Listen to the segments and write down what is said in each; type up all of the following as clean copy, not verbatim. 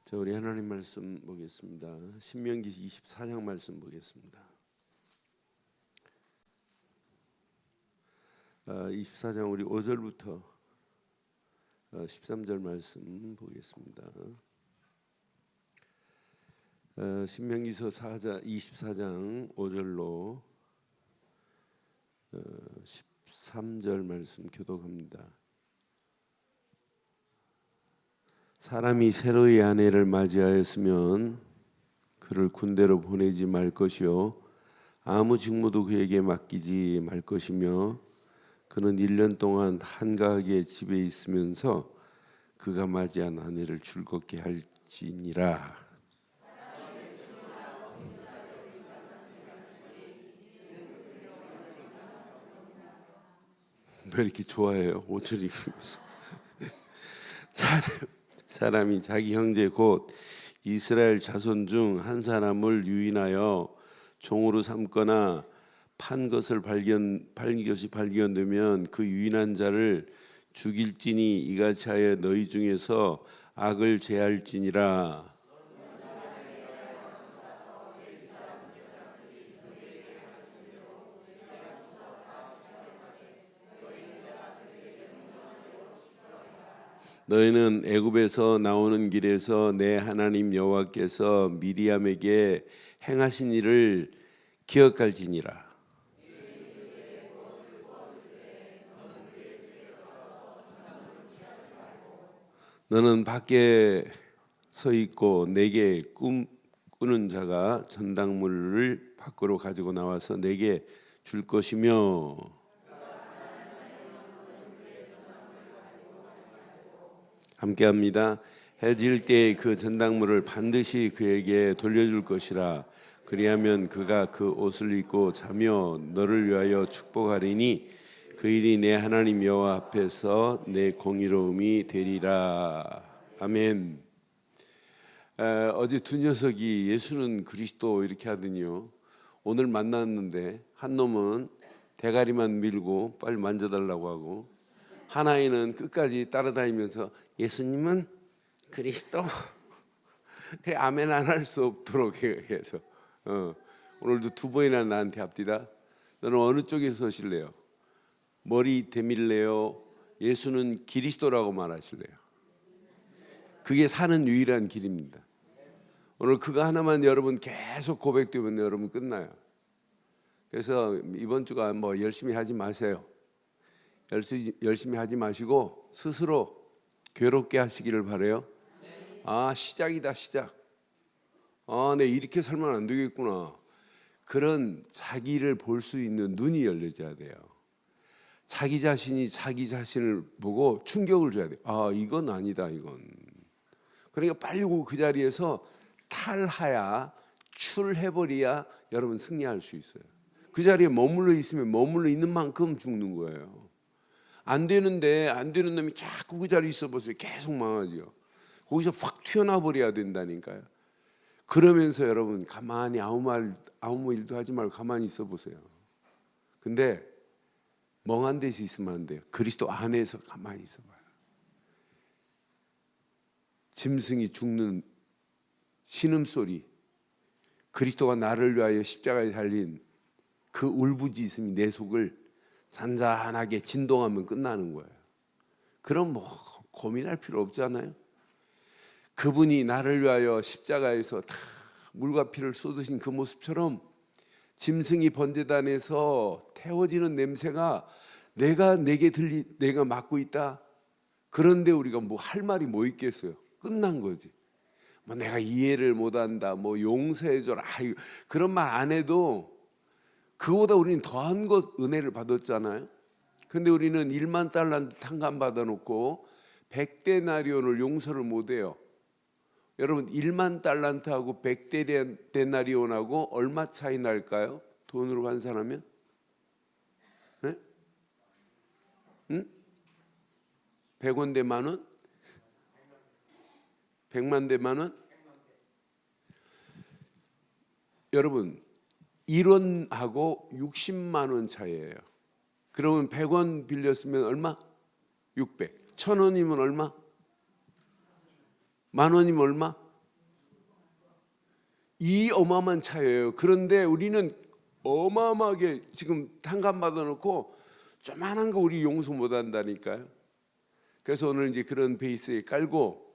자, 우리 하나님 말씀 보겠습니다. 신명기 24장 말씀 보겠습니다. 24장 우리 5절부터 13절 말씀 보겠습니다. 신명기서 24장 5절로 13절 말씀 교독합니다. 사람이 새로이 아내를 맞이하였으면 그를 군대로 보내지 말 것이요 아무 직무도 그에게 맡기지 말 것이며 그는 1년 동안 한가하게 집에 있으면서 그가 맞이한 아내를 즐겁게 할지니라. 왜 이렇게 좋아해요? 5절 읽으면서 사람이 자기 형제 곧 이스라엘 자손 중 한 사람을 유인하여 종으로 삼거나 판 것이 발견되면 그 유인한 자를 죽일지니 이같이 하여 너희 중에서 악을 제할지니라. 너희는 애굽에서 나오는 길에서 내 하나님 여호와께서 미리암에게 행하신 일을 기억할지니라. 너는 밖에 서 있고 내게 꾸는 자가 전당물을 밖으로 가지고 나와서 내게 줄 것이며 함께합니다. 해질 때 그 전당물을 반드시 그에게 돌려줄 것이라. 그리하면 그가 그 옷을 입고 자며 너를 위하여 축복하리니 그 일이 내 하나님 여호와 앞에서 내 공의로움이 되리라. 아멘. 어제 두 녀석이 예수는 그리스도 이렇게 하더니요, 오늘 만났는데 한 놈은 대가리만 밀고 빨리 만져달라고 하고 한 아이는 끝까지 따라다니면서 예수님은 그리스도 그 아멘 안 할 수 없도록 해서 오늘도 두 번이나 나한테 합디다. 너는 어느 쪽에 서실래요? 머리 대밀래요? 예수는 그리스도라고 말하실래요? 그게 사는 유일한 길입니다. 오늘 그거 하나만 여러분 계속 고백되면 여러분 끝나요. 그래서 이번 주가 뭐 열심히 하지 마세요. 열심히 하지 마시고 스스로 괴롭게 하시기를 바라요. 시작이다 시작. 내 이렇게 살면 안 되겠구나. 그런 자기를 볼 수 있는 눈이 열려져야 돼요. 자기 자신이 자기 자신을 보고 충격을 줘야 돼요. 이건 아니다 이건. 그러니까 빨리 그 자리에서 탈하야 출해버려야 여러분 승리할 수 있어요. 그 자리에 머물러 있으면 머물러 있는 만큼 죽는 거예요. 안 되는 놈이 자꾸 그 자리에 있어 보세요. 계속 망하죠. 거기서 확 튀어나와 버려야 된다니까요. 그러면서 여러분 가만히 아무 일도 하지 말고 가만히 있어 보세요. 근데 멍한 데서 있으면 안 돼요. 그리스도 안에서 가만히 있어 봐요. 짐승이 죽는 신음소리, 그리스도가 나를 위하여 십자가에 달린 그 울부짖음이 내 속을 잔잔하게 진동하면 끝나는 거예요. 그럼 뭐 고민할 필요 없잖아요. 그분이 나를 위하여 십자가에서 다 물과 피를 쏟으신 그 모습처럼 짐승이 번제단에서 태워지는 냄새가 내가 맡고 있다. 그런데 우리가 뭐 할 말이 뭐 있겠어요? 끝난 거지. 뭐 내가 이해를 못한다, 뭐 용서해줘라, 그런 말 안 해도 그거보다 우리는 더한 것 은혜를 받았잖아요. 근데 우리는 1만 달란트 탕감 받아놓고 100데나리온을 용서를 못해요. 여러분 1만 달란트하고 100데나리온하고 얼마 차이 날까요? 돈으로 환산하면? 네? 100원 대 만원? 100만 대 만원? 여러분 1원하고 60만 원 차이예요. 그러면 100원 빌렸으면 얼마? 600. 1000원이면 얼마? 10,000원이면 얼마? 이 어마어마한 차이예요. 그런데 우리는 어마어마하게 지금 탕감 받아놓고 조만한 거 우리 용서 못 한다니까요. 그래서 오늘 이제 그런 베이스에 깔고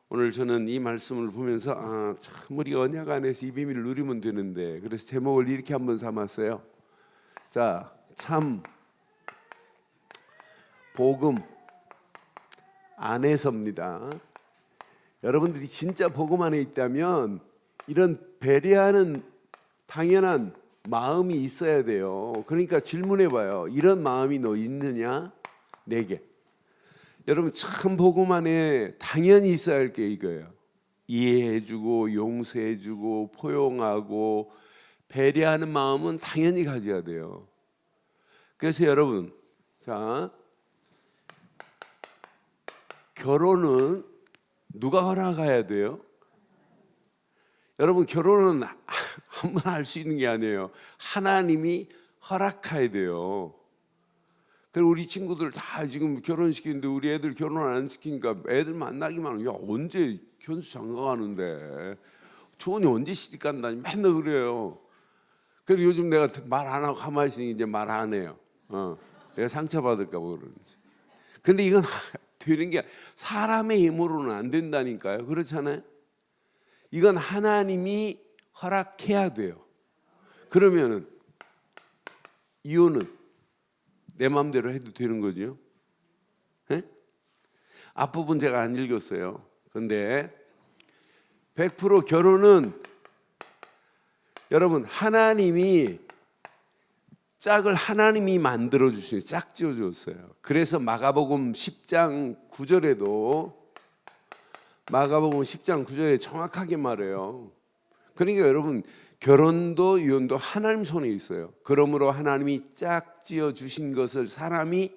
오늘 저는 이 말씀을 보면서 참 우리 언약 안에서 이 비밀을 누리면 되는데, 그래서 제목을 이렇게 한번 삼았어요. 자, 참 복음 안에서입니다. 여러분들이 진짜 복음 안에 있다면 이런 배려하는 당연한 마음이 있어야 돼요. 그러니까 질문해 봐요. 이런 마음이 너 있느냐? 내게. 여러분 참 복음 안에 당연히 있어야 할 게 이거예요. 이해해주고 용서해주고 포용하고 배려하는 마음은 당연히 가져야 돼요. 그래서 여러분, 자, 결혼은 누가 허락해야 돼요? 여러분 결혼은 아무나 할 수 있는 게 아니에요. 하나님이 허락해야 돼요. 그리고 우리 친구들 다 지금 결혼시키는데 우리 애들 결혼 안 시키니까 애들 만나기만 하면, 야 언제 현수 장가 가는데, 초원이 언제 시집 간다니 맨날 그래요. 그래서 요즘 내가 말 안 하고 가만히 있으니 이제 말 안 해요. 내가 상처받을까 봐 그러는지. 근데 이건 되는 게 사람의 힘으로는 안 된다니까요. 그렇잖아요. 이건 하나님이 허락해야 돼요. 그러면은 이혼은 내 마음대로 해도 되는 거죠. 네? 앞부분 제가 안 읽었어요. 근데 100% 결혼은 여러분 하나님이 짝을 하나님이 만들어 주시는, 짝지어 줬어요. 그래서 마가복음 10장 9절에도 마가복음 10장 9절에 정확하게 말해요. 그러니까 여러분 결혼도 이혼도 하나님 손에 있어요. 그러므로 하나님이 짝지어 주신 것을 사람이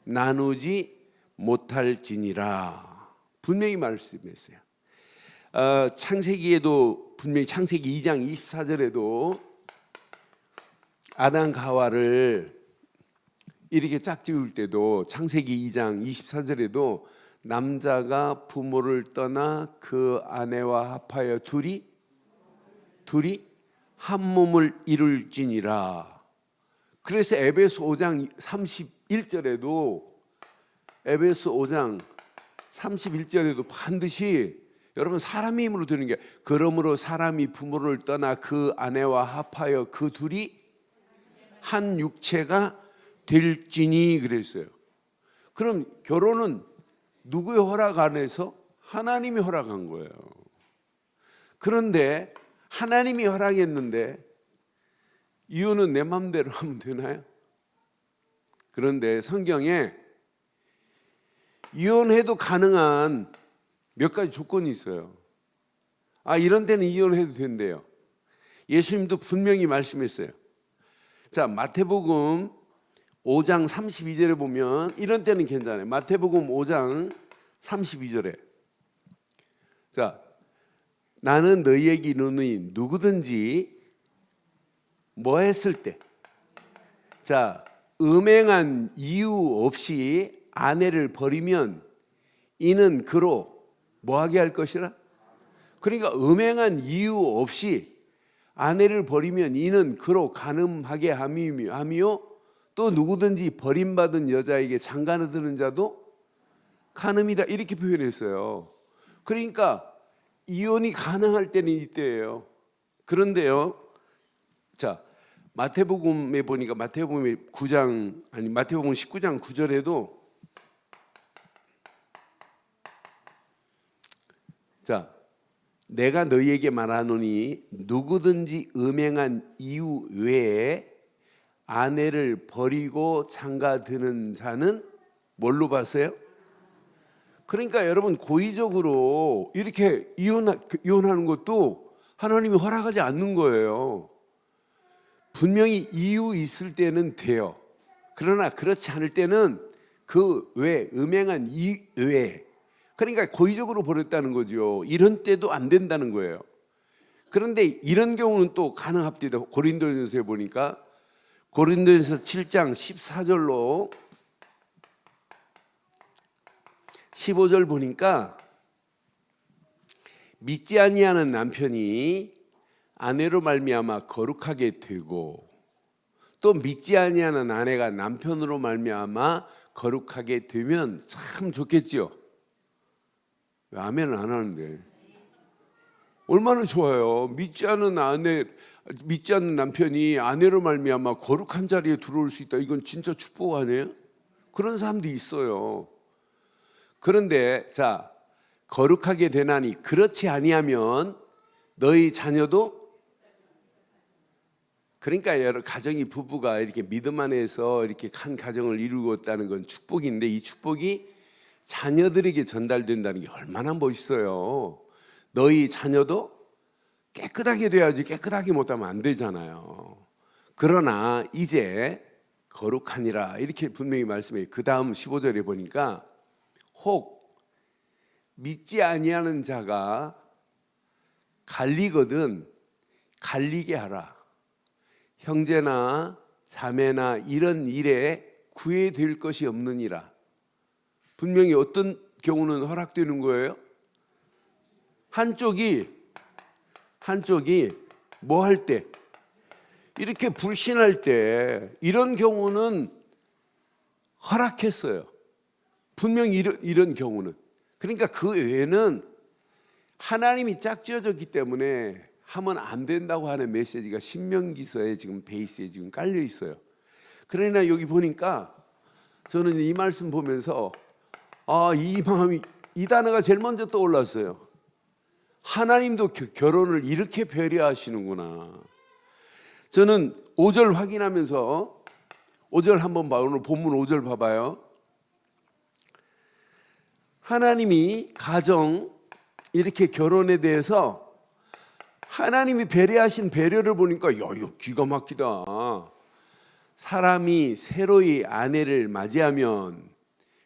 나누지 못할지니라 분명히 말씀했어요. 창세기에도 분명히 창세기 2장 24절에도 아담과 하와를 이렇게 짝지을 때도 창세기 2장 24절에도 남자가 부모를 떠나 그 아내와 합하여 둘이 한 몸을 이룰지니라. 그래서 에베소 5장 31절에도 에베소 5장 31절에도 반드시 여러분 사람의 힘으로 되는 게, 그러므로 사람이 부모를 떠나 그 아내와 합하여 그 둘이 한 육체가 될지니 그랬어요. 그럼 결혼은 누구의 허락 안에서? 하나님이 허락한 거예요. 그런데 하나님이 허락했는데 이혼은 내 마음대로 하면 되나요? 그런데 성경에 이혼해도 가능한 몇 가지 조건이 있어요. 이런 데는 이혼해도 된대요. 예수님도 분명히 말씀했어요. 자, 마태복음 5장 32절에 보면 이런 때는 괜찮아요. 마태복음 5장 32절에 자, 나는 너희에게 이르노니 누구든지 뭐 했을 때, 자, 음행한 이유 없이 아내를 버리면 이는 그로 뭐하게 할 것이라? 그러니까 음행한 이유 없이 아내를 버리면 이는 그로 간음하게 함이요 또 누구든지 버림받은 여자에게 장가를 드는 자도 간음이라, 이렇게 표현했어요. 그러니까 이혼이 가능할 때는 이때예요. 그런데요, 자, 마태복음에 보니까 마태복음 19장 9절에도 자, 내가 너희에게 말하노니 누구든지 음행한 이유 외에 아내를 버리고 장가드는 자는 뭘로 봤어요? 그러니까 여러분 고의적으로 이렇게 이혼하는 것도 하나님이 허락하지 않는 거예요. 분명히 이유 있을 때는 돼요. 그러나 그렇지 않을 때는 그 외, 음행한 이유 외에, 그러니까 고의적으로 버렸다는 거죠. 이런 때도 안 된다는 거예요. 그런데 이런 경우는 또 가능합니다. 고린도전서에 보니까 고린도전서 7장 14절로 15절 보니까 믿지 아니하는 남편이 아내로 말미암아 거룩하게 되고 또 믿지 아니하는 아내가 남편으로 말미암아 거룩하게 되면 참 좋겠죠. 왜 아멘을 안 하는데? 얼마나 좋아요. 믿지 않는 남편이 아내로 말미암아 거룩한 자리에 들어올 수 있다. 이건 진짜 축복 아니에요? 그런 사람도 있어요. 그런데 자, 거룩하게 되나니 그렇지 아니하면 너희 자녀도, 그러니까 여러 가정이 부부가 이렇게 믿음 안에서 이렇게 한 가정을 이루고 있다는 건 축복인데, 이 축복이 자녀들에게 전달된다는 게 얼마나 멋있어요. 너희 자녀도 깨끗하게 돼야지, 깨끗하게 못하면 안 되잖아요. 그러나 이제 거룩하니라 이렇게 분명히 말씀해요. 그 다음 15절에 보니까 혹 믿지 아니하는 자가 갈리거든 갈리게 하라. 형제나 자매나 이런 일에 구애될 것이 없느니라. 분명히 어떤 경우는 허락되는 거예요? 한쪽이 뭐 할 때, 이렇게 불신할 때, 이런 경우는 허락했어요. 분명히 이런 경우는. 그러니까 그 외에는 하나님이 짝지어졌기 때문에 하면 안 된다고 하는 메시지가 신명기서에 지금 베이스에 지금 깔려 있어요. 그러나 여기 보니까 저는 이 말씀 보면서 이 마음이, 이 단어가 제일 먼저 떠올랐어요. 하나님도 결혼을 이렇게 배려하시는구나. 저는 5절 확인하면서 5절 한번 봐요. 오늘 본문 5절 봐봐요. 하나님이 가정 이렇게 결혼에 대해서 하나님이 배려하신 배려를 보니까 이거 기가 막히다. 사람이 새로이 아내를 맞이하면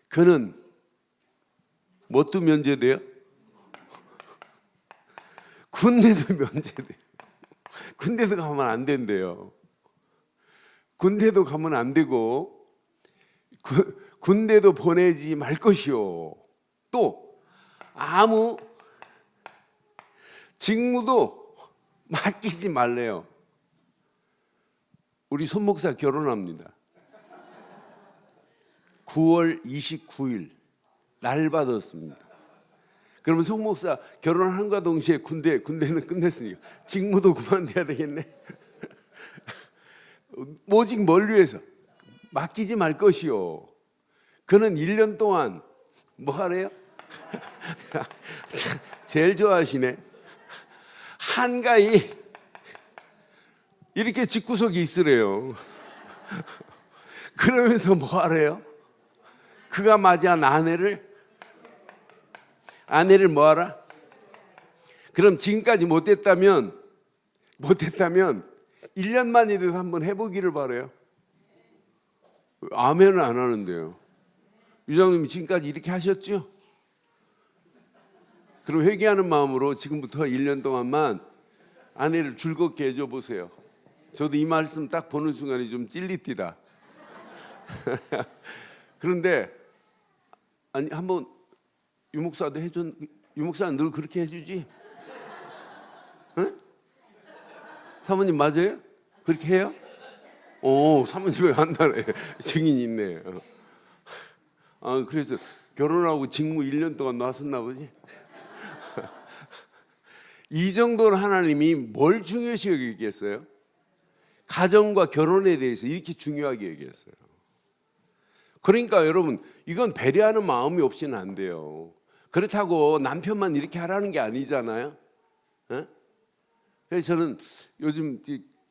그는 뭣도 면제돼요? 군대도 면제돼요. 군대도 가면 안 된대요. 군대도 가면 안 되고 군대도 보내지 말 것이요. 또 아무 직무도 맡기지 말래요. 우리 손 목사 결혼합니다. 9월 29일 날 받았습니다. 그러면 손 목사 결혼한과 동시에 군대는 끝냈으니까 직무도 그만둬야 되겠네. 오직 뭘 위해서? 맡기지 말 것이요. 그는 1년 동안 뭐 하래요? 제일 좋아하시네. 한가히 이렇게 집구석에 있으래요. 그러면서 뭐 하래요? 그가 맞이한 아내를 뭐 하라? 그럼 지금까지 못했다면 1년만이라도 한번 해보기를 바라요. 아멘을 안 하는데요. 유장님이 지금까지 이렇게 하셨죠? 그럼 회개하는 마음으로 지금부터 1년 동안만 아내를 즐겁게 해줘 보세요. 저도 이 말씀 딱 보는 순간에 좀 찔리띠다. 그런데 아니 한번 유목사도 유목사는 늘 그렇게 해주지? 응? 사모님 맞아요? 그렇게 해요? 오, 사모님 왜 한다네. 증인이 있네. 그래서 결혼하고 직무 1년 동안 놨었나 보지? 이 정도로 하나님이 뭘 중요시 여기겠어요? 가정과 결혼에 대해서 이렇게 중요하게 얘기했어요. 그러니까 여러분, 이건 배려하는 마음이 없이는 안 돼요. 그렇다고 남편만 이렇게 하라는 게 아니잖아요. 그래서 저는 요즘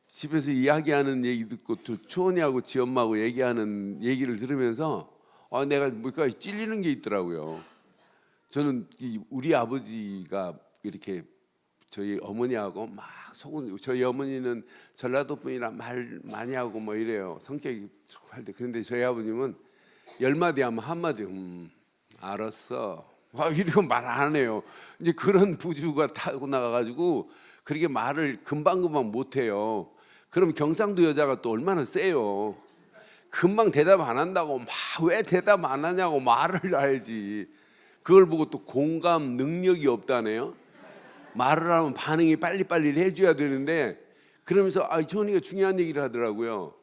집에서 이야기하는 얘기 듣고 또 초원이하고 지엄마하고 얘기하는 얘기를 들으면서 내가 뭔가 찔리는 게 있더라고요. 저는 우리 아버지가 이렇게 저희 어머니하고 막 속은, 저희 어머니는 전라도 분이라 말 많이 하고 뭐 이래요. 성격이 할 때. 그런데 저희 아버님은 10마디 하면 한마디 알았어. 이러고 말 안 해요. 이제 그런 부주가 타고 나가가지고 그렇게 말을 금방금방 못해요. 그럼 경상도 여자가 또 얼마나 세요. 금방 대답 안 한다고 막 왜 대답 안 하냐고 말을 해야지. 그걸 보고 또 공감 능력이 없다네요. 말을 하면 반응이 빨리빨리 해줘야 되는데, 그러면서 조은이가 중요한 얘기를 하더라고요.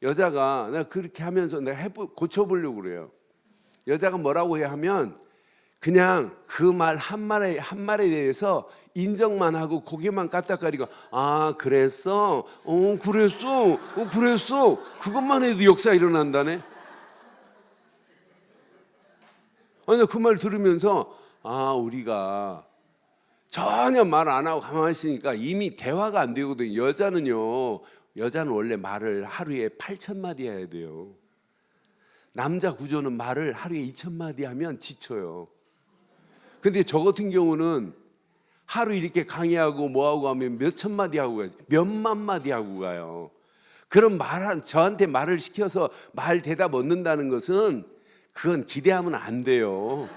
여자가, 내가 그렇게 하면서 내가 고쳐보려고 그래요. 여자가 뭐라고 해야 하면 그냥 그 말 한 말에 대해서 인정만 하고 고개만 까딱거리고, 그랬어? 그랬어? 그것만 해도 역사 일어난다네. 나 그 말 들으면서 우리가 전혀 말 안 하고 가만히 있으니까 이미 대화가 안 되거든요. 여자는 원래 말을 하루에 8,000마디 해야 돼요. 남자 구조는 말을 하루에 2,000마디 하면 지쳐요. 근데 저 같은 경우는 하루 이렇게 강의하고 뭐하고 하면 몇천 마디 하고 가요. 몇만 마디 하고 가요. 그럼 저한테 말을 시켜서 말 대답 얻는다는 것은 그건 기대하면 안 돼요.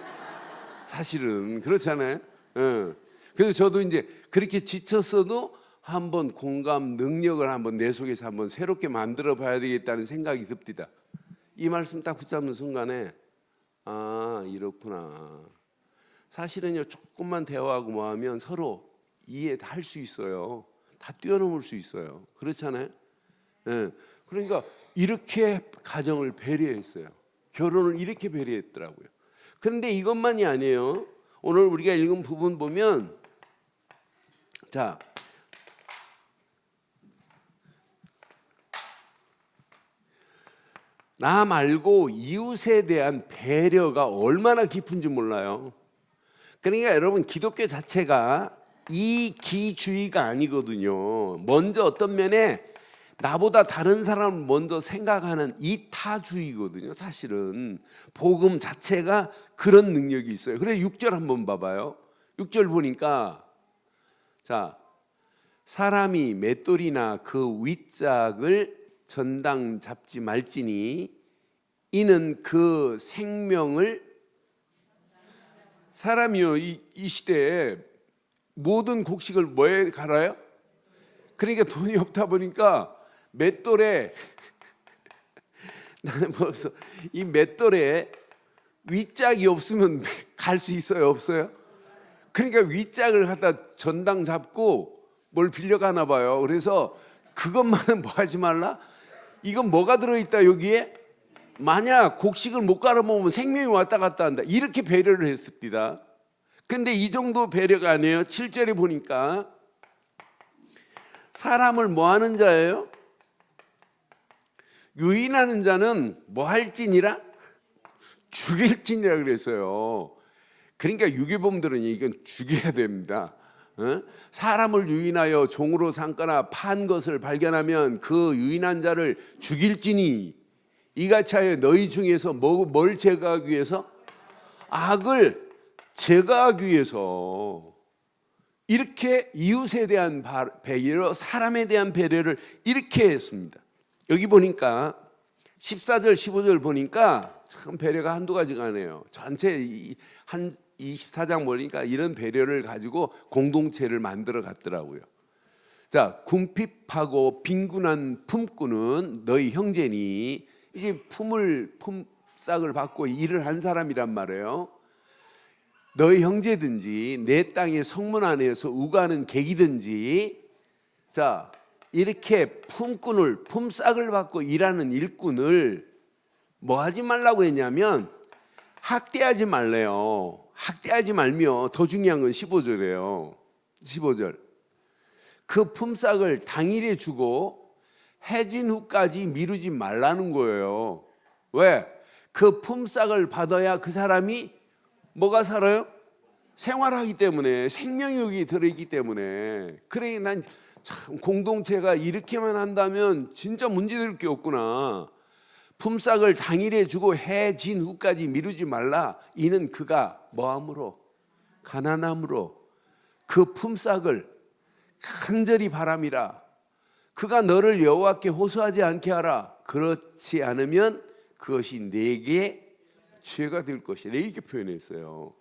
사실은 그렇잖아요. 그래서 저도 이제 그렇게 지쳤어도 한번 공감 능력을 한번 내 속에서 한번 새롭게 만들어 봐야 되겠다는 생각이 듭니다. 이 말씀 딱 붙잡는 순간에 이렇구나. 사실은요, 조금만 대화하고 뭐 하면 서로 이해할 수 있어요. 다 뛰어넘을 수 있어요. 그렇잖아요. 그러니까 이렇게 가정을 배려했어요. 결혼을 이렇게 배려했더라고요. 그런데 이것만이 아니에요. 오늘 우리가 읽은 부분 보면, 자, 나 말고 이웃에 대한 배려가 얼마나 깊은지 몰라요. 그러니까 여러분, 기독교 자체가 이기주의가 아니거든요. 먼저 어떤 면에 나보다 다른 사람을 먼저 생각하는 이타주의거든요. 사실은 복음 자체가 그런 능력이 있어요. 그래서 6절 한번 봐봐요. 6절 보니까, 자, 사람이 맷돌이나 그 윗짝을 전당 잡지 말지니 이는 그 생명을, 사람이요, 이 시대에 모든 곡식을 뭐에 갈아요? 그러니까 돈이 없다 보니까 맷돌에 나는 벌써 이 맷돌에 윗짝이 없으면 갈 수 있어요, 없어요? 그러니까 윗짝을 갖다 전당 잡고 뭘 빌려가나 봐요. 그래서 그것만은 뭐 하지 말라? 이건 뭐가 들어있다 여기에? 만약 곡식을 못 갈아먹으면 생명이 왔다 갔다 한다. 이렇게 배려를 했습니다. 근데 이 정도 배려가 아니에요. 7절에 보니까 사람을 뭐 하는 자예요? 유인하는 자는 뭐 할지니라? 죽일지니라 그랬어요. 그러니까 유괴범들은 이건 죽여야 됩니다. 사람을 유인하여 종으로 삼거나 판 것을 발견하면 그 유인한 자를 죽일지니 이같이 하여 너희 중에서 뭘 제거하기 위해서? 악을 제거하기 위해서. 이렇게 이웃에 대한 배려, 사람에 대한 배려를 이렇게 했습니다. 여기 보니까 14절 15절 보니까 참 배려가 한두 가지가 아니에요. 전체 한 24장 보니까 이런 배려를 가지고 공동체를 만들어 갔더라고요. 자, 궁핍하고 빈곤한 품꾼은 너희 형제니, 이제 품삯을 받고 일을 한 사람이란 말이에요. 너희 형제든지 내 땅의 성문 안에서 우가는 객이든지, 자, 이렇게 품삯을 받고 일하는 일꾼을 뭐 하지 말라고 했냐면 학대하지 말래요. 학대하지 말며, 더 중요한 건 15절이에요. 15절. 그 품삯을 당일에 주고 해진 후까지 미루지 말라는 거예요. 왜? 그 품삯을 받아야 그 사람이 뭐가 살아요? 생활하기 때문에, 생명이 여기 들어있기 때문에. 그래, 난 참 공동체가 이렇게만 한다면 진짜 문제될 게 없구나. 품삯을 당일에 주고 해진 후까지 미루지 말라. 이는 그가 뭐함으로? 가난함으로 그 품삯을 간절히 바람이라. 그가 너를 여호와께 호소하지 않게 하라. 그렇지 않으면 그것이 내게 죄가 될 것이라. 이렇게 표현했어요.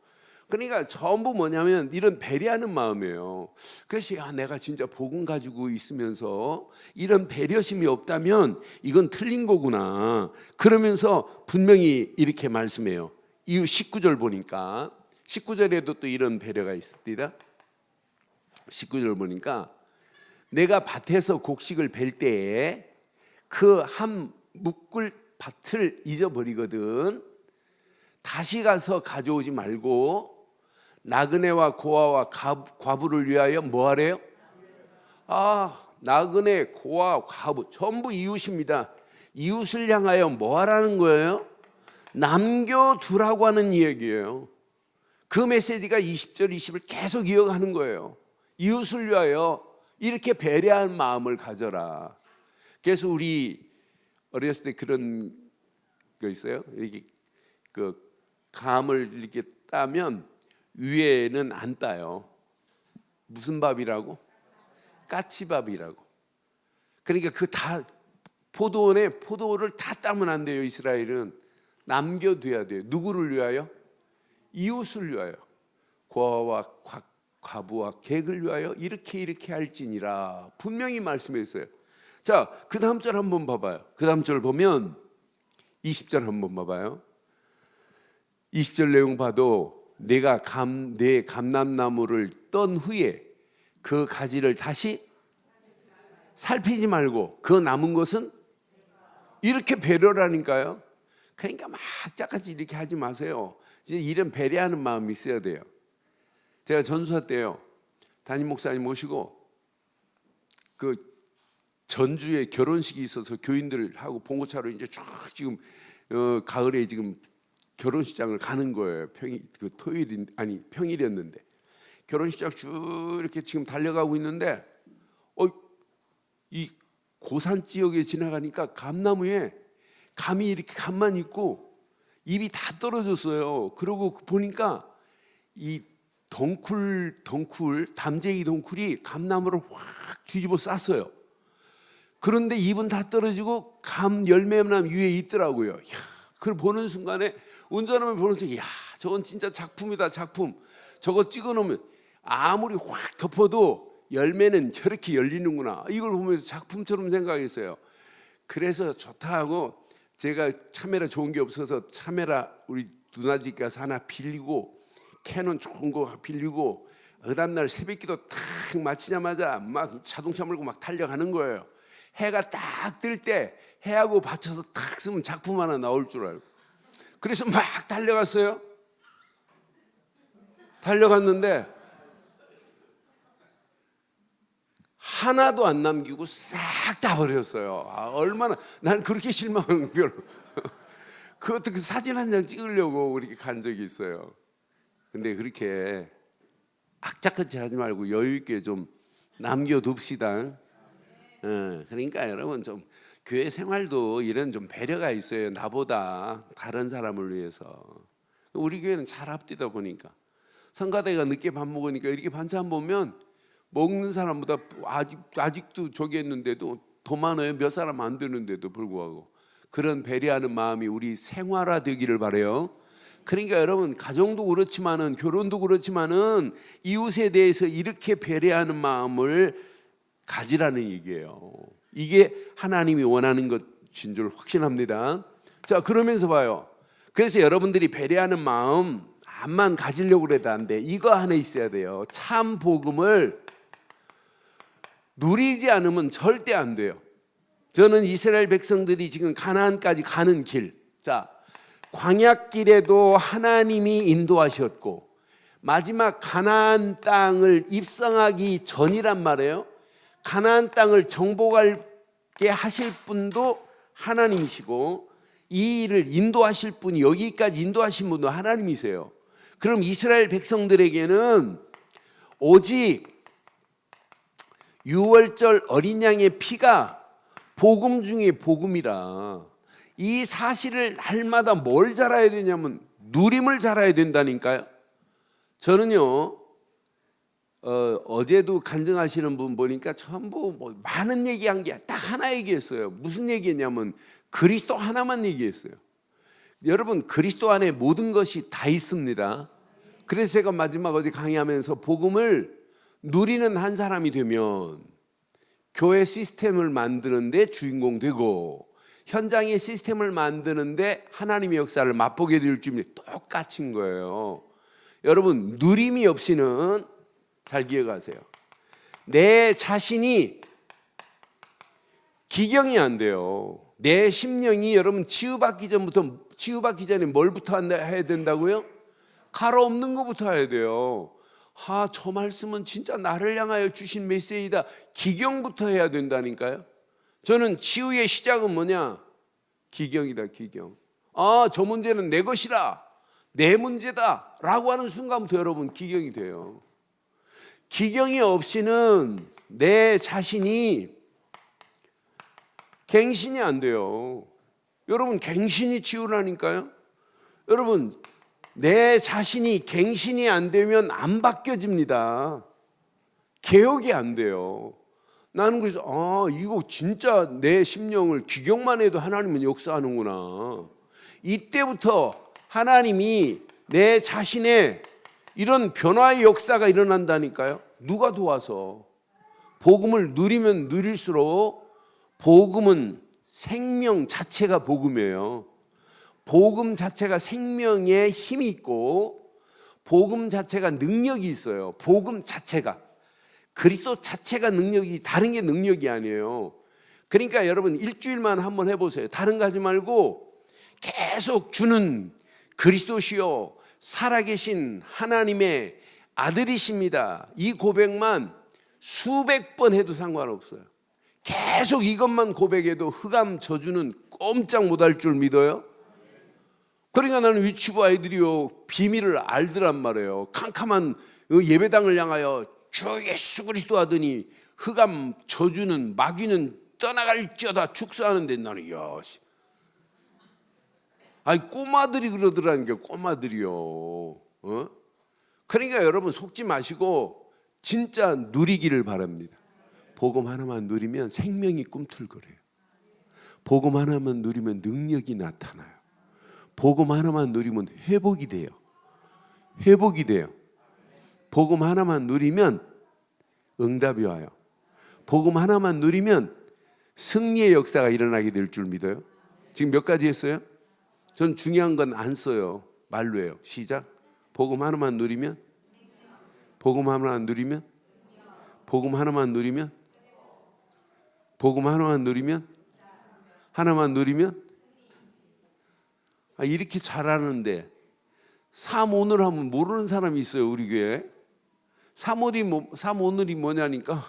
그러니까 전부 뭐냐면 이런 배려하는 마음이에요. 그래서 내가 진짜 복음 가지고 있으면서 이런 배려심이 없다면 이건 틀린 거구나. 그러면서 분명히 이렇게 말씀해요. 이후 19절 보니까 19절에도 또 이런 배려가 있습니다. 19절 보니까 내가 밭에서 곡식을 벨 때에 그 한 묶을 밭을 잊어버리거든 다시 가서 가져오지 말고 나그네와 고아와 과부를 위하여 뭐 하래요? 나그네, 고아, 과부 전부 이웃입니다. 이웃을 향하여 뭐 하라는 거예요? 남겨두라고 하는 이야기예요. 그 메시지가 20절, 20을 계속 이어가는 거예요. 이웃을 위하여 이렇게 배려하는 마음을 가져라. 그래서 우리 어렸을 때 그런 거 있어요. 이렇게 그 감을 이렇게 따면 위에는 안 따요. 무슨 밥이라고? 까치밥이라고. 그러니까 그 다 포도원에 포도를 다 따면 안 돼요. 이스라엘은 남겨둬야 돼요. 누구를 위하여? 이웃을 위하여. 고아와 과부와 객을 위하여 이렇게 할지니라 분명히 말씀했어요. 자, 그 다음 절 한번 봐봐요. 그 다음 절 보면 20절 한번 봐봐요. 20절 내용 봐도 내가 내 감람나무를 떤 후에 그 가지를 다시 살피지 말고 그 남은 것은 이렇게 배려라니까요. 그러니까 막 짝같이 이렇게 하지 마세요. 이제 이런 배려하는 마음이 있어야 돼요. 제가 전수사 때요 담임 목사님 모시고 그 전주에 결혼식이 있어서 교인들하고 봉고차로 이제 쭉 지금 가을에 지금 결혼식장을 가는 거예요. 평일이었는데 결혼식장 쭉 이렇게 지금 달려가고 있는데 이 고산 지역에 지나가니까 감나무에 감이 이렇게 감만 있고 잎이 다 떨어졌어요. 그러고 보니까 이 담쟁이 덩쿨이 감나무를 확 뒤집어 쌌어요. 그런데 잎은 다 떨어지고 감 열매만 위에 있더라고요. 그걸 보는 순간에 운전하면 보는 순간 저건 진짜 작품이다 작품. 저거 찍어놓으면 아무리 확 덮어도 열매는 저렇게 열리는구나. 이걸 보면서 작품처럼 생각했어요. 그래서 좋다 하고 제가 카메라 좋은 게 없어서 카메라 우리 누나 집 가서 하나 빌리고 캐논 좋은 거 빌리고 그 다음날 새벽기도 탁 마치자마자 막 자동차 몰고 막 달려가는 거예요. 해가 딱 뜰 때 해하고 받쳐서 탁 쓰면 작품 하나 나올 줄 알고 그래서 막 달려갔어요. 달려갔는데 하나도 안 남기고 싹 다 버렸어요. 얼마나 난 그렇게 실망한 걸 그것도 그 사진 한 장 찍으려고 그렇게 간 적이 있어요. 근데 그렇게 악착같이 하지 말고 여유 있게 좀 남겨둡시다. 그러니까 여러분 좀 교회 생활도 이런 좀 배려가 있어요. 나보다 다른 사람을 위해서. 우리 교회는 잘 합디다 보니까 성가대가 늦게 밥 먹으니까 이렇게 반찬 보면 먹는 사람보다 아직도 저기 했는데도 더 많아요. 몇 사람 안 되는데도 불구하고 그런 배려하는 마음이 우리 생활화되기를 바라요. 그러니까 여러분 가정도 그렇지만은 결혼도 그렇지만은 이웃에 대해서 이렇게 배려하는 마음을 가지라는 얘기예요. 이게 하나님이 원하는 것인 줄 확신합니다. 자, 그러면서 봐요. 그래서 여러분들이 배려하는 마음 암만 가지려고 해도 안 돼. 이거 하나 있어야 돼요. 참 복음을 누리지 않으면 절대 안 돼요. 저는 이스라엘 백성들이 지금 가나안까지 가는 길, 자, 광야길에도 하나님이 인도하셨고 마지막 가나안 땅을 입성하기 전이란 말이에요. 가나안 땅을 정복하게 하실 분도 하나님이시고 이 일을 인도하실 분이 여기까지 인도하신 분도 하나님이세요. 그럼 이스라엘 백성들에게는 오직 유월절 어린 양의 피가 복음 중에 복음이라 이 사실을 날마다 뭘 잘해야 되냐면 누림을 잘해야 된다니까요. 저는요 어제도 간증하시는 분 보니까 전부 뭐 많은 얘기한 게 딱 하나 얘기했어요. 무슨 얘기했냐면 그리스도 하나만 얘기했어요. 여러분 그리스도 안에 모든 것이 다 있습니다. 그래서 제가 마지막 어제 강의하면서 복음을 누리는 한 사람이 되면 교회 시스템을 만드는데 주인공 되고 현장의 시스템을 만드는데 하나님의 역사를 맛보게 될 줄이 똑같은 거예요. 여러분 누림이 없이는 잘 기억하세요. 내 자신이 기경이 안 돼요. 내 심령이 여러분 치유받기 전에 뭘부터 해야 된다고요? 가로 없는 것부터 해야 돼요. 저 말씀은 진짜 나를 향하여 주신 메시지다. 기경부터 해야 된다니까요. 저는 치유의 시작은 뭐냐? 기경이다, 기경. 저 문제는 내 것이라, 내 문제다 라고 하는 순간부터 여러분 기경이 돼요. 기경이 없이는 내 자신이 갱신이 안 돼요. 여러분 갱신이 치유라니까요. 여러분 내 자신이 갱신이 안 되면 안 바뀌어집니다. 개혁이 안 돼요. 나는 그래서 이거 진짜 내 심령을 기경만 해도 하나님은 역사하는구나. 이때부터 하나님이 내 자신의 이런 변화의 역사가 일어난다니까요. 누가 도와서. 복음을 누리면 누릴수록 복음은 생명 자체가 복음이에요. 복음 자체가 생명에 힘이 있고 복음 자체가 능력이 있어요. 복음 자체가. 그리스도 자체가 능력이, 다른 게 능력이 아니에요. 그러니까 여러분 일주일만 한번 해보세요. 다른 거 하지 말고 계속 주는 그리스도시요 살아계신 하나님의 아들이십니다. 이 고백만 수백 번 해도 상관없어요. 계속 이것만 고백해도 흑암 저주는 꼼짝 못할 줄 믿어요. 그러니까 나는 위치부 아이들이요 비밀을 알더란 말이에요. 캄캄한 예배당을 향하여 주 예수 그리스도 하더니 흑암 저주는 마귀는 떠나갈지어다 축사하는데 나는 꼬마들이 그러더라는 게 꼬마들이요. 그러니까 여러분 속지 마시고 진짜 누리기를 바랍니다. 복음 하나만 누리면 생명이 꿈틀거려요. 복음 하나만 누리면 능력이 나타나요. 복음 하나만 누리면 회복이 돼요. 회복이 돼요. 복음 하나만 누리면 응답이 와요. 복음 하나만 누리면 승리의 역사가 일어나게 될 줄 믿어요. 지금 몇 가지 했어요? 전 중요한 건 안 써요. 말로 해요. 시작. 복음 하나만 누리면, 복음 하나만 누리면, 복음 하나만 누리면, 복음 하나만 누리면, 하나만 누리면. 이렇게 잘하는데 삼오늘 하면 모르는 사람이 있어요. 우리 교회에. 삼오늘이 뭐냐니까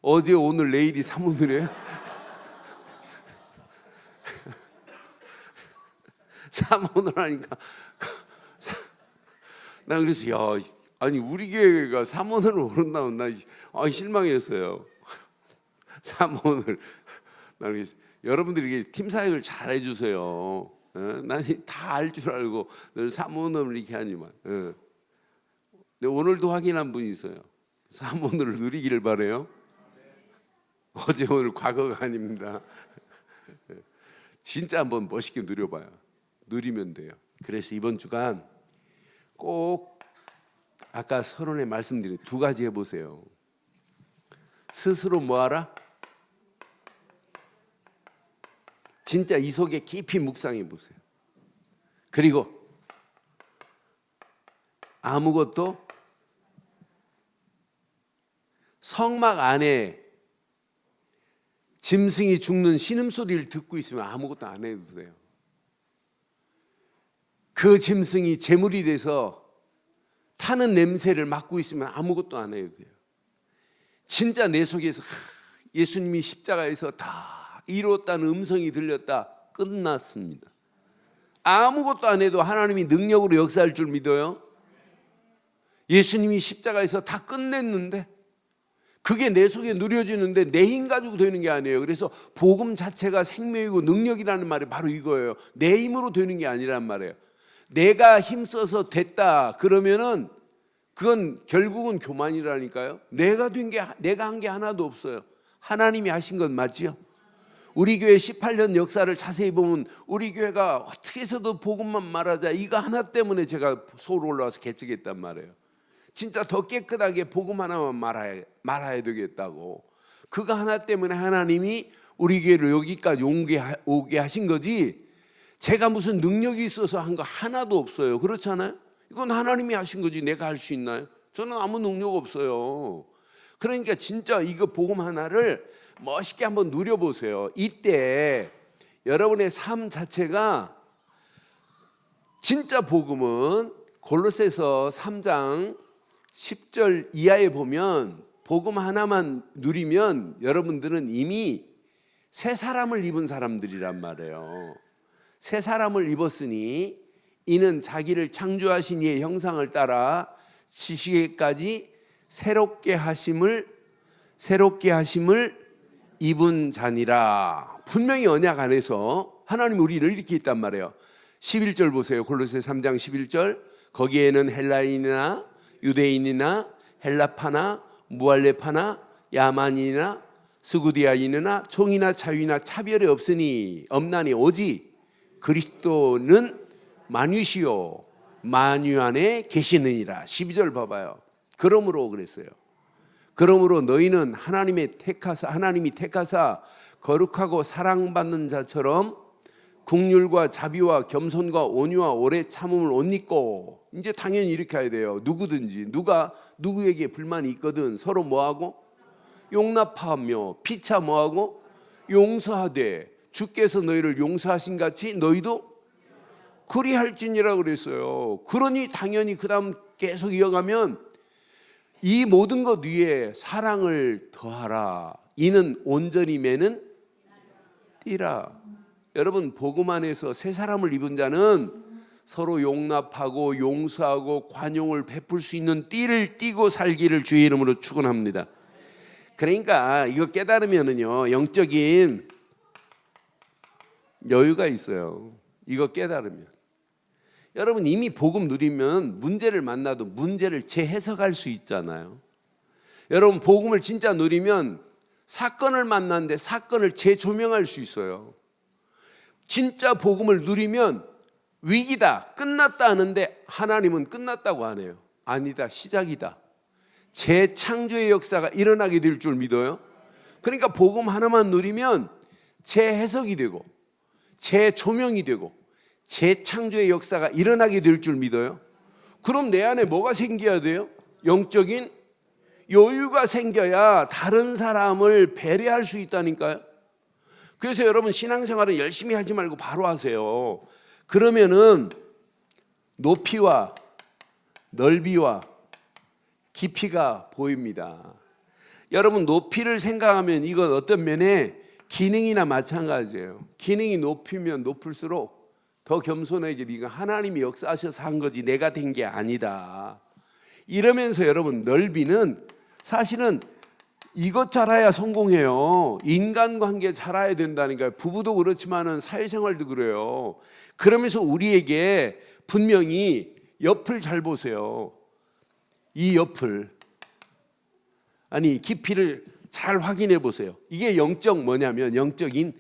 어제 오늘 내일이 삼오늘이에요. 삼오늘 하니까 나 그래서 우리 교회가 삼오늘을 모른다면 나 실망했어요. 삼오늘. 나 그래서 여러분들이 팀 사역을 잘 해주세요. 난 다 알 줄 알고 늘 삼오늘을 이렇게 하지만 근데 오늘도 확인한 분이 있어요. 삼오늘을 누리기를 바래요. 어제 오늘 과거가 아닙니다. 진짜 한번 멋있게 누려봐요. 누리면 돼요. 그래서 이번 주간 꼭 아까 서론에 말씀드린 두 가지 해보세요. 스스로 뭐하라? 진짜 이 속에 깊이 묵상해 보세요. 그리고 아무것도 성막 안에 짐승이 죽는 신음소리를 듣고 있으면 아무것도 안 해도 돼요. 그 짐승이 제물이 돼서 타는 냄새를 맡고 있으면 아무것도 안 해도 돼요. 진짜 내 속에서 예수님이 십자가에서 다 이루었다는 음성이 들렸다. 끝났습니다. 아무것도 안 해도 하나님이 능력으로 역사할 줄 믿어요. 예수님이 십자가에서 다 끝냈는데 그게 내 속에 누려지는데 내 힘 가지고 되는 게 아니에요. 그래서 복음 자체가 생명이고 능력이라는 말이 바로 이거예요. 내 힘으로 되는 게 아니란 말이에요. 내가 힘써서 됐다 그러면은 그건 결국은 교만이라니까요. 내가 한 게 하나도 없어요. 하나님이 하신 건 맞지요? 우리 교회 18년 역사를 자세히 보면 우리 교회가 어떻게 해서도 복음만 말하자 이거 하나 때문에 제가 서울 올라와서 개척했단 말이에요. 진짜 더 깨끗하게 복음 하나만 말아야 되겠다고. 그거 하나 때문에 하나님이 우리 교회를 여기까지 오게 하신 거지 제가 무슨 능력이 있어서 한 거 하나도 없어요. 그렇잖아요? 이건 하나님이 하신 거지 내가 할 수 있나요? 저는 아무 능력 없어요. 그러니까 진짜 이거 복음 하나를 멋있게 한번 누려보세요. 이때 여러분의 삶 자체가 진짜 복음은 골로새서 3장 10절 이하에 보면 복음 하나만 누리면 여러분들은 이미 새 사람을 입은 사람들이란 말이에요. 새 사람을 입었으니 이는 자기를 창조하신 이의 형상을 따라 지식에까지 새롭게 하심을 입은 자니라. 분명히 언약 안에서 하나님 우리를 이렇게 있단 말이에요. 11절 보세요. 골로새 3장 11절. 거기에는 헬라인이나 유대인이나 헬라파나 무할레파나 야만인이나 스구디아인이나 종이나 자유나 차별이 없나니 오직 그리스도는 만유시요 만유 안에 계시느니라. 12절 봐봐요. 그러므로 그랬어요. 그러므로 너희는 하나님이 택하사 거룩하고 사랑받는 자처럼 긍휼과 자비와 겸손과 온유와 오래 참음을 옷 입고, 이제 당연히 이렇게 해야 돼요. 누구든지 누가 누구에게 불만이 있거든 서로 뭐하고 용납하며 피차 뭐하고 용서하되 주께서 너희를 용서하신 같이 너희도 그리할지니라 그랬어요. 그러니 당연히 그 다음 계속 이어가면 이 모든 것 위에 사랑을 더하라. 이는 온전히 매는 띠라. 여러분 복음 안에서 새 사람을 입은 자는 서로 용납하고 용서하고 관용을 베풀 수 있는 띠를 띠고 살기를 주의 이름으로 축원합니다. 그러니까 이거 깨달으면은요 영적인 여유가 있어요. 이거 깨달으면 여러분 이미 복음 누리면 문제를 만나도 문제를 재해석할 수 있잖아요. 여러분 복음을 진짜 누리면 사건을 만났는데 사건을 재조명할 수 있어요. 진짜 복음을 누리면 위기다, 끝났다 하는데 하나님은 끝났다고 하네요. 아니다, 시작이다. 재창조의 역사가 일어나게 될 줄 믿어요. 그러니까 복음 하나만 누리면 재해석이 되고 재조명이 되고 재창조의 역사가 일어나게 될 줄 믿어요. 그럼 내 안에 뭐가 생겨야 돼요? 영적인 여유가 생겨야 다른 사람을 배려할 수 있다니까요. 그래서 여러분 신앙생활은 열심히 하지 말고 바로 하세요. 그러면은 높이와 넓이와 깊이가 보입니다. 여러분 높이를 생각하면 이건 어떤 면에 기능이나 마찬가지예요. 기능이 높이면 높을수록 더 겸손해지고 이거 하나님이 역사하셔서 한 거지 내가 된 게 아니다. 이러면서 여러분 넓이는 사실은 이것 잘해야 성공해요. 인간관계 잘해야 된다니까요. 부부도 그렇지만은 사회생활도 그래요. 그러면서 우리에게 분명히 옆을 잘 보세요. 이 옆을 깊이를 잘 확인해 보세요. 이게 영적 뭐냐면 영적인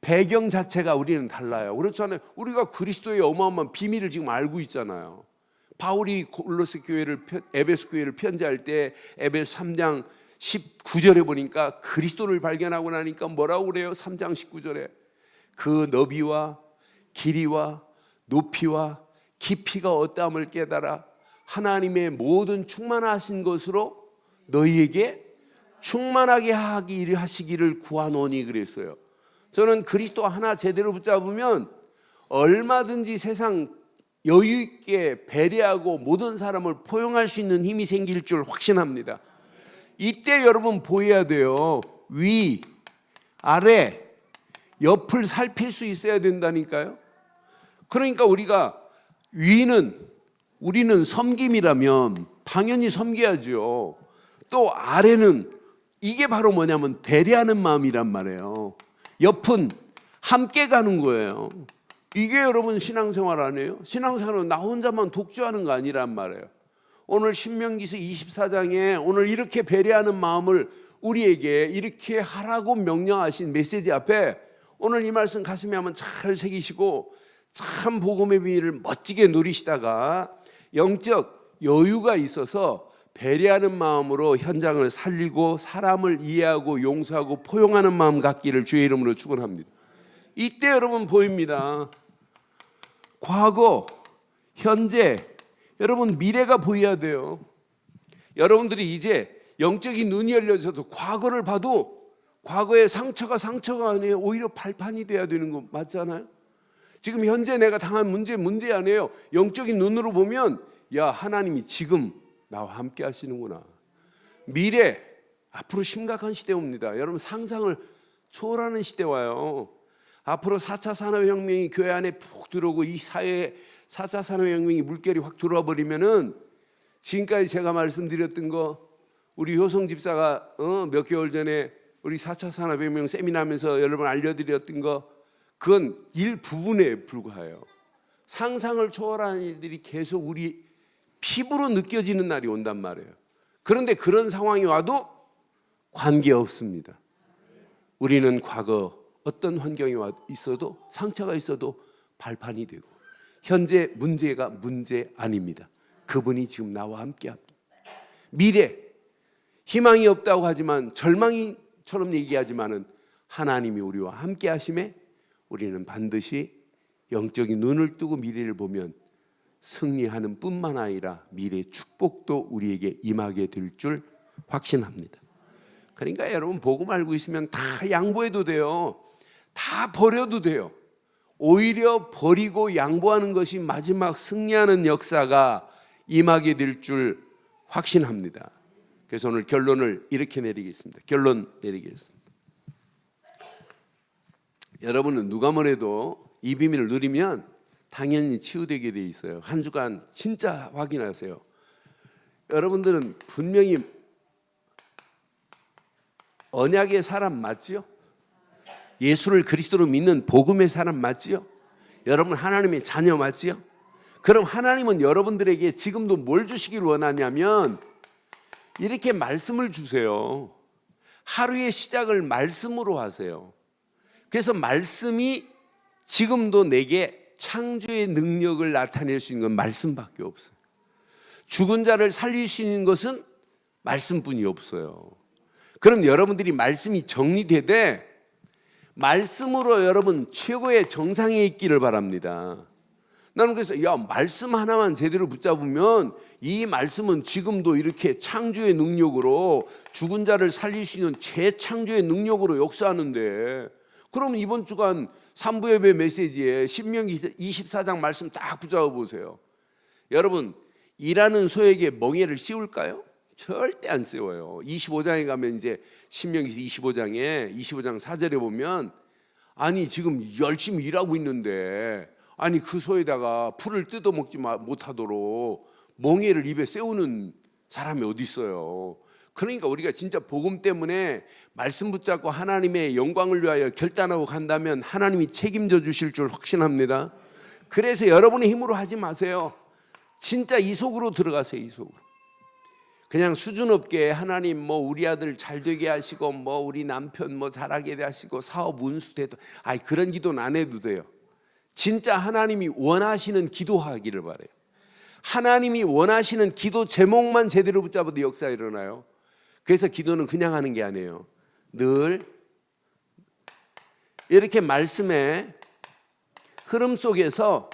배경 자체가 우리는 달라요. 그렇잖아요. 우리가 그리스도의 어마어마한 비밀을 지금 알고 있잖아요. 바울이 골로새 교회를 에베소 교회를 편지할 때 에베소 3장 19절에 보니까 그리스도를 발견하고 나니까 뭐라고 그래요? 3장 19절에 그 너비와 길이와 높이와 깊이가 어떠함을 깨달아 하나님의 모든 충만하신 것으로 너희에게 충만하게 하시기를 구하노니 그랬어요. 저는 그리스도 하나 제대로 붙잡으면 얼마든지 세상 여유 있게 배려하고 모든 사람을 포용할 수 있는 힘이 생길 줄 확신합니다. 이때 여러분 보여야 돼요. 위, 아래, 옆을 살필 수 있어야 된다니까요. 그러니까 우리가 우리는 섬김이라면 당연히 섬겨야죠. 또 아래는 이게 바로 뭐냐면 배려하는 마음이란 말이에요. 옆은 함께 가는 거예요. 이게 여러분 신앙생활 아니에요? 신앙생활은 나 혼자만 독주하는 거 아니란 말이에요. 오늘 신명기서 24장에 오늘 이렇게 배려하는 마음을 우리에게 이렇게 하라고 명령하신 메시지 앞에 오늘 이 말씀 가슴에 한번 잘 새기시고 참 복음의 비밀을 멋지게 누리시다가 영적 여유가 있어서 배려하는 마음으로 현장을 살리고 사람을 이해하고 용서하고 포용하는 마음 갖기를 주의 이름으로 축원합니다. 이때 여러분 보입니다. 과거, 현재, 여러분 미래가 보여야 돼요. 여러분들이 이제 영적인 눈이 열려져도 과거를 봐도 과거의 상처가 아니에요. 오히려 발판이 돼야 되는 거 맞잖아요. 지금 현재 내가 당한 문제 아니에요. 영적인 눈으로 보면 야, 하나님이 지금 나와 함께 하시는구나. 미래, 앞으로 심각한 시대 옵니다. 여러분, 상상을 초월하는 시대 와요. 앞으로 4차 산업혁명이 교회 안에 푹 들어오고 이 사회에 4차 산업혁명이 물결이 확 들어와 버리면은 지금까지 제가 말씀드렸던 거, 우리 효성 집사가 몇 개월 전에 우리 4차 산업혁명 세미나 하면서 여러분 알려드렸던 거, 그건 일부분에 불과해요. 상상을 초월하는 일들이 계속 우리 피부로 느껴지는 날이 온단 말이에요. 그런데 그런 상황이 와도 관계없습니다. 우리는 과거 어떤 환경이 있어도, 상처가 있어도 발판이 되고, 현재 문제가 문제 아닙니다. 그분이 지금 나와 함께 합니다. 미래, 희망이 없다고 하지만, 절망처럼 얘기하지만은 하나님이 우리와 함께 하심에 우리는 반드시 영적인 눈을 뜨고 미래를 보면 승리하는 뿐만 아니라 미래의 축복도 우리에게 임하게 될 줄 확신합니다. 그러니까 여러분, 복음 알고 있으면 다 양보해도 돼요. 다 버려도 돼요. 오히려 버리고 양보하는 것이 마지막 승리하는 역사가 임하게 될 줄 확신합니다. 그래서 오늘 결론을 이렇게 내리겠습니다. 여러분은 누가 뭐래도 이 비밀을 누리면 당연히 치유되게 돼 있어요. 한 주간 진짜 확인하세요. 여러분들은 분명히 언약의 사람 맞지요? 예수를 그리스도로 믿는 복음의 사람 맞지요? 여러분 하나님의 자녀 맞지요? 그럼 하나님은 여러분들에게 지금도 뭘 주시길 원하냐면 이렇게 말씀을 주세요. 하루의 시작을 말씀으로 하세요. 그래서 말씀이 지금도 내게 창조의 능력을 나타낼 수 있는 건 말씀밖에 없어요. 죽은 자를 살릴 수 있는 것은 말씀뿐이 없어요. 그럼 여러분들이 말씀이 정리되되 말씀으로 여러분 최고의 정상에 있기를 바랍니다. 나는 그래서 말씀 하나만 제대로 붙잡으면 이 말씀은 지금도 이렇게 창조의 능력으로 죽은 자를 살릴 수 있는 재창조의 능력으로 역사하는데, 그럼 이번 주간 3부 예배 메시지에 신명기 24장 말씀 딱 붙잡아 보세요. 여러분, 일하는 소에게 멍에를 씌울까요? 절대 안 씌워요. 25장에 가면 이제 신명기 25장 4절에 보면, 아니 지금 열심히 일하고 있는데 아니 그 소에다가 풀을 뜯어먹지 못하도록 멍에를 입에 세우는 사람이 어디 있어요. 그러니까 우리가 진짜 복음 때문에 말씀 붙잡고 하나님의 영광을 위하여 결단하고 간다면 하나님이 책임져 주실 줄 확신합니다. 그래서 여러분의 힘으로 하지 마세요. 진짜 이 속으로 들어가세요. 이 속으로. 그냥 수준 없게 하나님 우리 아들 잘 되게 하시고 우리 남편 잘하게 하시고 사업 운수 되도, 그런 기도는 안 해도 돼요. 진짜 하나님이 원하시는 기도하기를 바라요. 하나님이 원하시는 기도 제목만 제대로 붙잡아도 역사가 일어나요. 그래서 기도는 그냥 하는 게 아니에요. 늘 이렇게 말씀의 흐름 속에서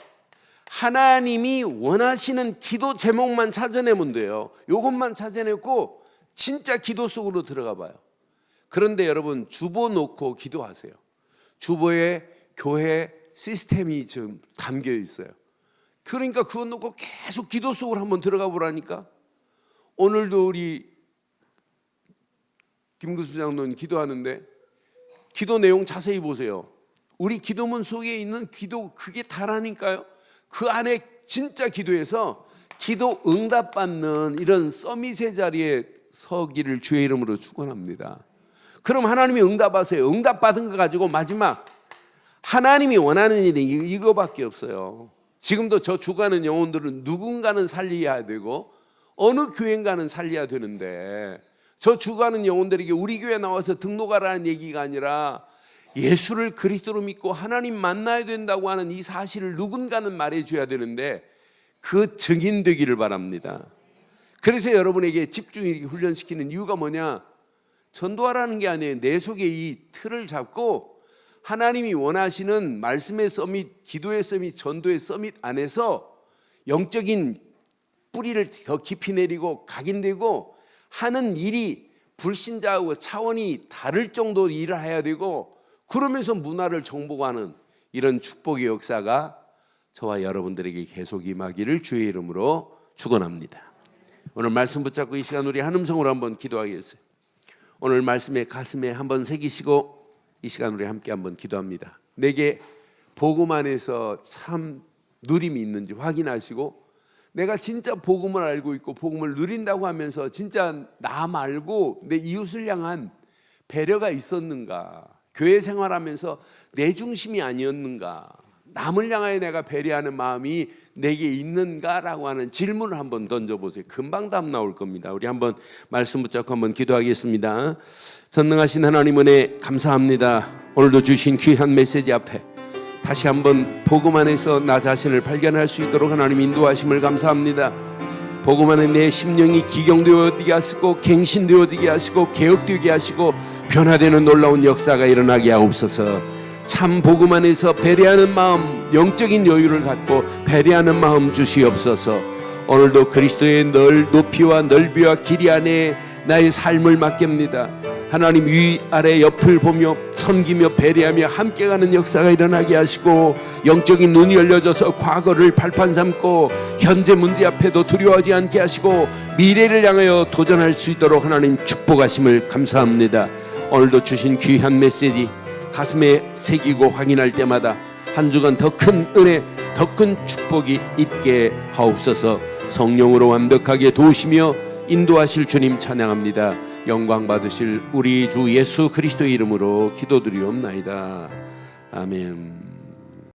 하나님이 원하시는 기도 제목만 찾아내면 돼요. 이것만 찾아내고 진짜 기도 속으로 들어가 봐요. 그런데 여러분, 주보 놓고 기도하세요. 주보에 교회 시스템이 지금 담겨 있어요. 그러니까 그거 놓고 계속 기도 속으로 한번 들어가 보라니까. 오늘도 우리 김구수 장로님 기도하는데 기도 내용 자세히 보세요. 우리 기도문 속에 있는 기도, 그게 다라니까요. 그 안에 진짜 기도에서 기도 응답받는 이런 서밋의 자리에 서기를 주의 이름으로 축원합니다. 그럼 하나님이 응답하세요. 응답받은 거 가지고 마지막 하나님이 원하는 일이 이거밖에 없어요. 지금도 저 죽어가는 영혼들은 누군가는 살려야 되고 어느 교회인가는 살려야 되는데, 저 죽어가는 영혼들에게 우리 교회 나와서 등록하라는 얘기가 아니라 예수를 그리스도로 믿고 하나님 만나야 된다고 하는 이 사실을 누군가는 말해줘야 되는데 그 증인되기를 바랍니다. 그래서 여러분에게 집중이 훈련시키는 이유가 뭐냐? 전도하라는 게 아니에요. 내 속에 이 틀을 잡고 하나님이 원하시는 말씀의 서밋, 기도의 서밋, 전도의 서밋 안에서 영적인 뿌리를 더 깊이 내리고 각인되고 하는 일이 불신자하고 차원이 다를 정도 일을 해야 되고, 그러면서 문화를 정복하는 이런 축복의 역사가 저와 여러분들에게 계속 임하기를 주의 이름으로 축원합니다. 오늘 말씀 붙잡고 이 시간 우리 한 음성으로 한번 기도하겠어요. 오늘 말씀에 가슴에 한번 새기시고 이 시간 우리 함께 한번 기도합니다. 내게 복음 안에서 참 누림이 있는지 확인하시고, 내가 진짜 복음을 알고 있고 복음을 누린다고 하면서 진짜 나 말고 내 이웃을 향한 배려가 있었는가, 교회 생활하면서 내 중심이 아니었는가, 남을 향하여 내가 배려하는 마음이 내게 있는가라고 하는 질문을 한번 던져보세요. 금방 답 나올 겁니다. 우리 한번 말씀 붙잡고 한번 기도하겠습니다. 전능하신 하나님 은혜 감사합니다. 오늘도 주신 귀한 메시지 앞에 다시 한번 복음 안에서 나 자신을 발견할 수 있도록 하나님 인도하심을 감사합니다. 복음 안에 내 심령이 기경되어지게 하시고 갱신되어지게 하시고 개혁되게 하시고 변화되는 놀라운 역사가 일어나게 하옵소서. 참 복음 안에서 배려하는 마음, 영적인 여유를 갖고 배려하는 마음 주시옵소서. 오늘도 그리스도의 높이와 넓이와 길이 안에 나의 삶을 맡깁니다. 하나님 위아래 옆을 보며 섬기며 배려하며 함께 가는 역사가 일어나게 하시고, 영적인 눈이 열려져서 과거를 발판 삼고 현재 문제 앞에도 두려워하지 않게 하시고 미래를 향하여 도전할 수 있도록 하나님 축복하심을 감사합니다. 오늘도 주신 귀한 메시지 가슴에 새기고 확인할 때마다 한 주간 더 큰 은혜, 더 큰 축복이 있게 하옵소서. 성령으로 완벽하게 도우시며 인도하실 주님 찬양합니다. 영광 받으실 우리 주 예수 그리스도의 이름으로 기도드리옵나이다. 아멘.